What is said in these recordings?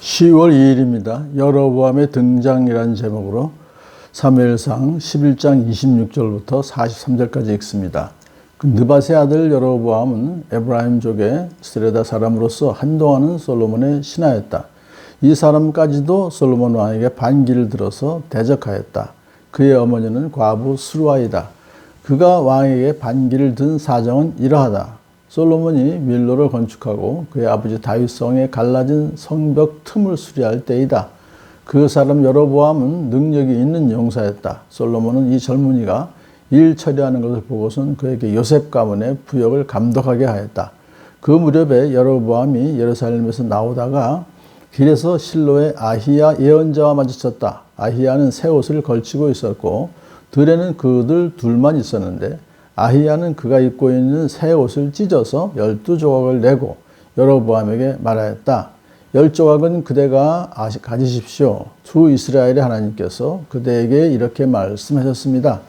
10월 2일입니다. 여로보암의 등장이라는 제목으로 사무엘상 11장 26절부터 43절까지 읽습니다. 그 느밧의 아들 여로보암은 에브라임족의 스레다 사람으로서 한동안은 솔로몬의 신하였다. 이 사람까지도 솔로몬 왕에게 반기를 들어서 대적하였다. 그의 어머니는 과부 스루아이다. 그가 왕에게 반기를 든 사정은 이러하다. 솔로몬이 밀로를 건축하고 그의 아버지 다윗성에 갈라진 성벽 틈을 수리할 때이다. 그 사람 여로보암은 능력이 있는 용사였다. 솔로몬은 이 젊은이가 일 처리하는 것을 보고선 그에게 요셉 가문의 부역을 감독하게 하였다. 그 무렵에 여로보암이 예루살렘에서 나오다가 길에서 실로의 아히야 예언자와 마주쳤다. 아히야는 새 옷을 걸치고 있었고 들에는 그들 둘만 있었는데 아히야는 그가 입고 있는 새 옷을 찢어서 12조각을 내고 여로보암에게 말하였다. 10조각은 그대가 가지십시오. 주 이스라엘의 하나님께서 그대에게 이렇게 말씀하셨습니다.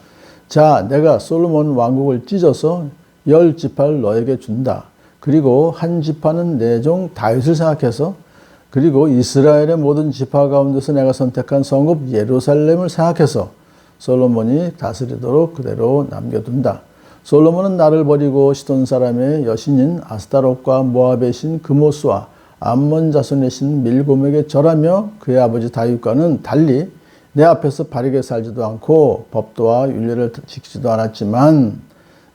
자, 내가 솔로몬 왕국을 찢어서 10지파를 너에게 준다. 그리고 한 지파는 내 종 다윗을 생각해서, 그리고 이스라엘의 모든 지파 가운데서 내가 선택한 성읍 예루살렘을 생각해서 솔로몬이 다스리도록 그대로 남겨둔다. 솔로몬은 나를 버리고 시돈 사람의 여신인 아스타롯과 모압의 신 그모스와 암몬 자손의 신 밀곰에게 절하며 그의 아버지 다윗과는 달리 내 앞에서 바르게 살지도 않고 법도와 율례를 지키지도 않았지만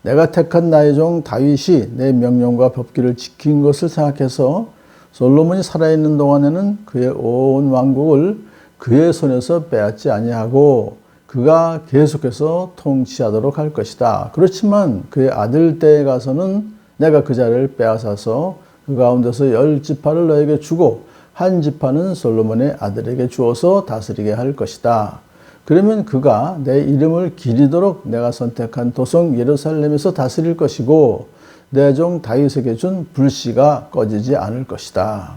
내가 택한 나의 종 다윗이 내 명령과 법규를 지킨 것을 생각해서 솔로몬이 살아있는 동안에는 그의 온 왕국을 그의 손에서 빼앗지 아니하고 그가 계속해서 통치하도록 할 것이다. 그렇지만 그의 아들 때에 가서는 내가 그 자리를 빼앗아서 그 가운데서 10지파를 너에게 주고 한 지파는 솔로몬의 아들에게 주어서 다스리게 할 것이다. 그러면 그가 내 이름을 기리도록 내가 선택한 도성 예루살렘에서 다스릴 것이고 내 종 다윗에게 준 불씨가 꺼지지 않을 것이다.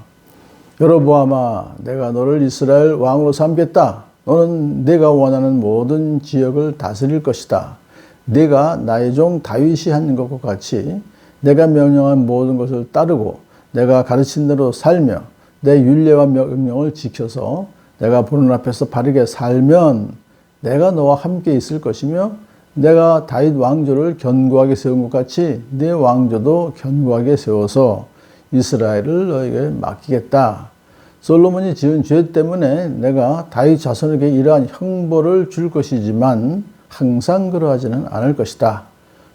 여로보암아, 내가 너를 이스라엘 왕으로 삼겠다. 너는 내가 원하는 모든 지역을 다스릴 것이다. 내가 나의 종 다윗이 한 것과 같이 내가 명령한 모든 것을 따르고 내가 가르친 대로 살며 내 율례와 명령을 지켜서 내가 보는 앞에서 바르게 살면 내가 너와 함께 있을 것이며 내가 다윗 왕조를 견고하게 세운 것 같이 네 왕조도 견고하게 세워서 이스라엘을 너에게 맡기겠다. 솔로몬이 지은 죄 때문에 내가 다윗 자손에게 이러한 형벌을 줄 것이지만 항상 그러하지는 않을 것이다.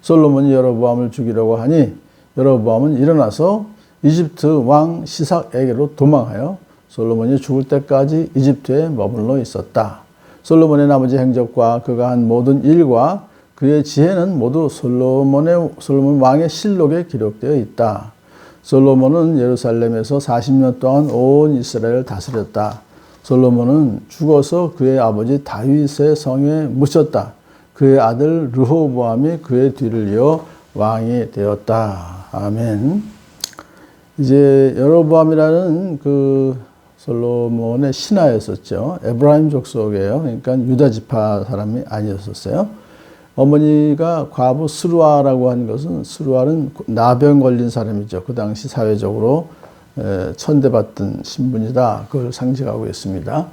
솔로몬이 여로보암을 죽이려고 하니 여로보암은 일어나서 이집트 왕 시삭에게로 도망하여 솔로몬이 죽을 때까지 이집트에 머물러 있었다. 솔로몬의 나머지 행적과 그가 한 모든 일과 그의 지혜는 모두 솔로몬 왕의 실록에 기록되어 있다. 솔로몬은 예루살렘에서 40년 동안 온 이스라엘을 다스렸다. 솔로몬은 죽어서 그의 아버지 다윗의 성에 묻혔다. 그의 아들 르호보암이 그의 뒤를 이어 왕이 되었다. 아멘. 이제 여로보암이라는 그 솔로몬의 신하였었죠. 에브라임 족속이에요. 그러니까 유다 지파 사람이 아니었었어요. 어머니가 과부 스루아라고 하는 것은, 스루아는 나병 걸린 사람이죠. 그 당시 사회적으로 천대받던 신분이다. 그걸 상징하고 있습니다.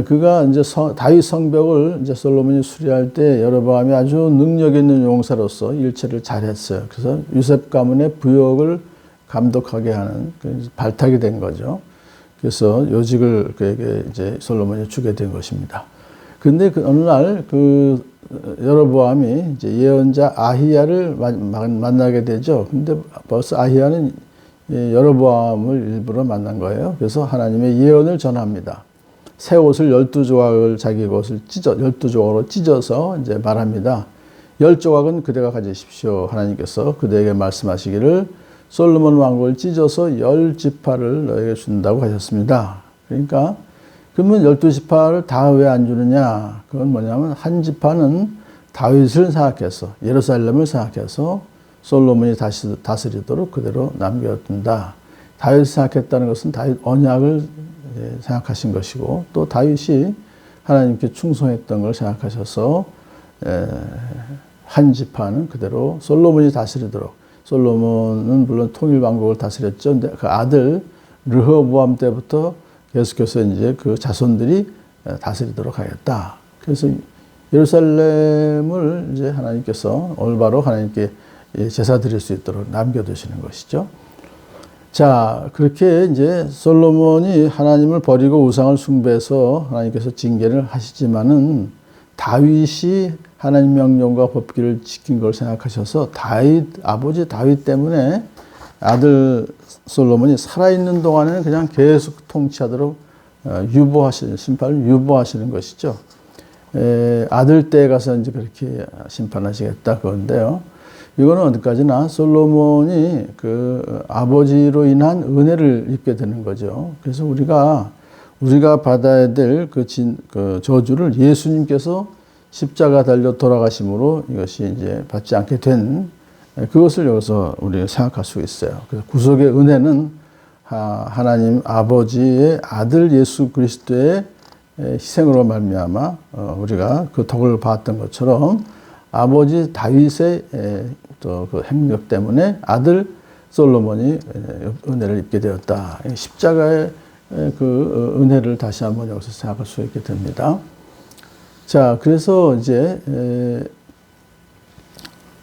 그가 이제 다윗 성벽을 이제 솔로몬이 수리할 때 여로보암이 아주 능력 있는 용사로서 일처리를 잘했어요. 그래서 요셉 가문의 부역을 감독하게 하는 발탁이 된 거죠. 그래서 요직을 그에게 이제 솔로몬이 주게 된 것입니다. 근데 어느 날 여로보암이 이제 예언자 아히야를 만나게 되죠. 근데 벌써 아히야는 여로보암을 일부러 만난 거예요. 그래서 하나님의 예언을 전합니다. 새 옷을 12조각을 자기 옷을 12조각으로 찢어서 이제 말합니다. 10조각은 그대가 가지십시오. 하나님께서 그대에게 말씀하시기를 솔로몬 왕국을 찢어서 10지파를 너에게 준다고 하셨습니다. 그러니까 그러면 12지파를 다 왜 안 주느냐? 그건 뭐냐면 한 지파는 다윗을 생각해서 예루살렘을 생각해서 솔로몬이 다시 다스리도록 그대로 남겨둔다. 다윗을 생각했다는 것은 다윗 언약을 생각하신 것이고 또 다윗이 하나님께 충성했던 걸 생각하셔서 한 지파는 그대로 솔로몬이 다스리도록. 솔로몬은 물론 통일왕국을 다스렸죠. 근데 그 아들 르호보암 때부터 계속해서 이제 그 자손들이 다스리도록 하겠다. 그래서 예루살렘을 이제 하나님께서 올바로 하나님께 제사 드릴 수 있도록 남겨두시는 것이죠. 자, 그렇게 이제 솔로몬이 하나님을 버리고 우상을 숭배해서 하나님께서 징계를 하시지만은 다윗이 하나님 명령과 법규를 지킨 걸 생각하셔서 아버지 다윗 때문에 아들 솔로몬이 살아있는 동안에는 그냥 계속 통치하도록 심판을 유보하시는 것이죠. 아들 때에 가서 이제 그렇게 심판하시겠다 그건데요. 이거는 어디까지나 솔로몬이 그 아버지로 인한 은혜를 입게 되는 거죠. 그래서 우리가 받아야 될 그 저주를 예수님께서 십자가 달려 돌아가심으로 이것이 이제 받지 않게 된 그것을 여기서 우리가 생각할 수 있어요. 그래서 구속의 은혜는 하나님 아버지의 아들 예수 그리스도의 희생으로 말미암아 우리가 그 덕을 받았던 것처럼 아버지 다윗의 또 그 행력 때문에 아들 솔로몬이 은혜를 입게 되었다. 십자가의 그 은혜를 다시 한번 여기서 생각할 수 있게 됩니다. 자, 그래서 이제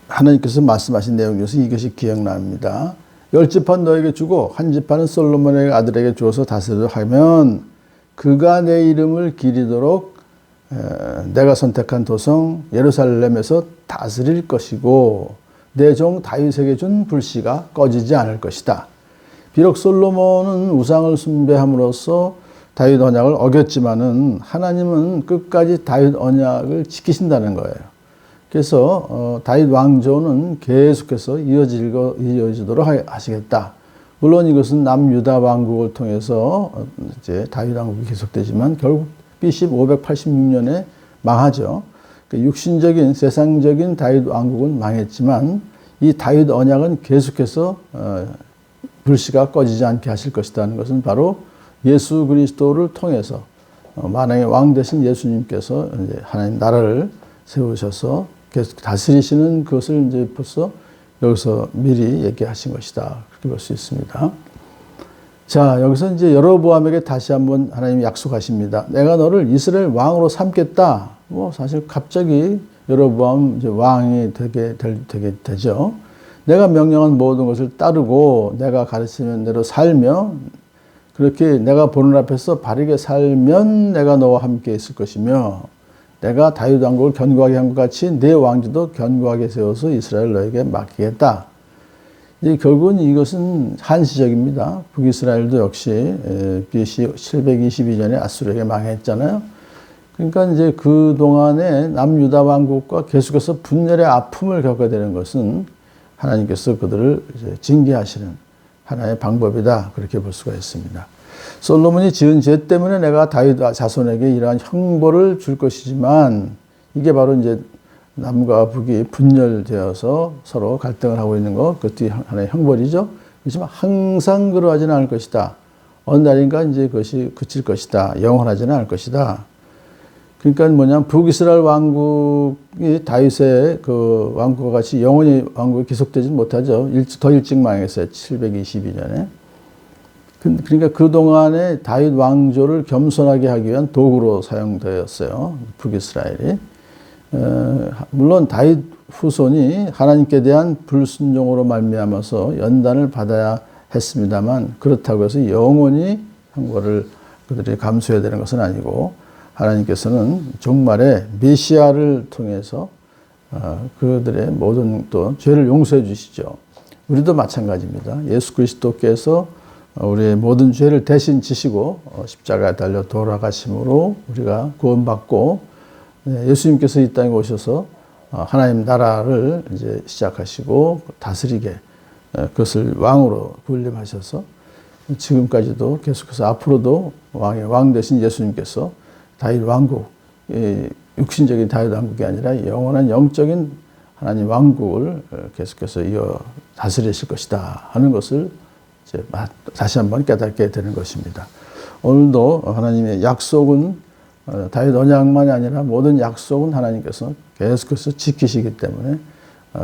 하나님께서 말씀하신 내용에서 이것이 기억납니다. 10지판 너에게 주고 한 지판은 솔로몬의 아들에게 주어서 다스리도록 하면 그가 내 이름을 기리도록 내가 선택한 도성 예루살렘에서 다스릴 것이고 내 종 다윗에게 준 불씨가 꺼지지 않을 것이다. 비록 솔로몬은 우상을 숭배함으로써 다윗 언약을 어겼지만은 하나님은 끝까지 다윗 언약을 지키신다는 거예요. 그래서 다윗 왕조는 계속해서 이어지도록 하시겠다. 물론 이것은 남유다 왕국을 통해서 이제 다윗 왕국이 계속되지만 결국 BC 586년에 망하죠. 육신적인 세상적인 다윗 왕국은 망했지만 이 다윗 언약은 계속해서 불씨가 꺼지지 않게 하실 것이라는 것은 바로 예수 그리스도를 통해서 만왕의 왕 되신 예수님께서 이제 하나님 나라를 세우셔서 계속 다스리시는 것을 이제 벌써 여기서 미리 얘기하신 것이다. 그렇게 볼 수 있습니다. 자, 여기서 이제 여로보암에게 다시 한번 하나님이 약속하십니다. 내가 너를 이스라엘 왕으로 삼겠다. 뭐 사실 갑자기 여로보암 이제 왕이 되게 되죠. 내가 명령한 모든 것을 따르고 내가 가르치는 대로 살며 그렇게 내가 보는 앞에서 바르게 살면 내가 너와 함께 있을 것이며 내가 다윗 왕국을 견고하게 한 것 같이 내 왕조도 견고하게 세워서 이스라엘 너에게 맡기겠다. 결국은 이것은 한시적입니다. 북이스라엘도 역시 BC 722년에 아수르에게 망했잖아요. 그러니까 이제 그 동안에 남유다 왕국과 계속해서 분열의 아픔을 겪게 되는 것은 하나님께서 그들을 이제 징계하시는 하나의 방법이다. 그렇게 볼 수가 있습니다. 솔로몬이 지은 죄 때문에 내가 다윗 자손에게 이러한 형벌을 줄 것이지만 이게 바로 이제 남과 북이 분열되어서 서로 갈등을 하고 있는 것, 그것도 하나의 형벌이죠. 그렇지만 항상 그러하지는 않을 것이다. 어느 날인가 이제 그것이 그칠 것이다. 영원하지는 않을 것이다. 그러니까 뭐냐면 북이스라엘 왕국이 다윗의 그 왕국과 같이 영원히 왕국이 계속되지 못하죠. 더 일찍 망했어요. 722년에. 그러니까 그동안에 다윗 왕조를 겸손하게 하기 위한 도구로 사용되었어요. 북이스라엘이. 물론 다윗 후손이 하나님께 대한 불순종으로 말미암아서 연단을 받아야 했습니다만 그렇다고 해서 영원히 형벌을 그들이 감수해야 되는 것은 아니고 하나님께서는 종말에 메시아를 통해서 그들의 모든 또 죄를 용서해 주시죠. 우리도 마찬가지입니다. 예수 그리스도께서 우리의 모든 죄를 대신 지시고 십자가에 달려 돌아가심으로 우리가 구원받고 예수님께서 이 땅에 오셔서 하나님 나라를 이제 시작하시고 다스리게 그것을 왕으로 군림하셔서 지금까지도 계속해서 앞으로도 왕의 왕 되신 예수님께서 다윗 왕국, 육신적인 다윗 왕국이 아니라 영원한 영적인 하나님 왕국을 계속해서 이어 다스리실 것이다 하는 것을 이제 다시 한번 깨닫게 되는 것입니다. 오늘도 하나님의 약속은 다윗 언약만이 아니라 모든 약속은 하나님께서 계속해서 지키시기 때문에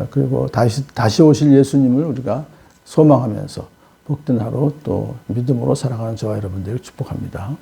그리고 다시 오실 예수님을 우리가 소망하면서 복된 하루 또 믿음으로 살아가는 저와 여러분들을 축복합니다.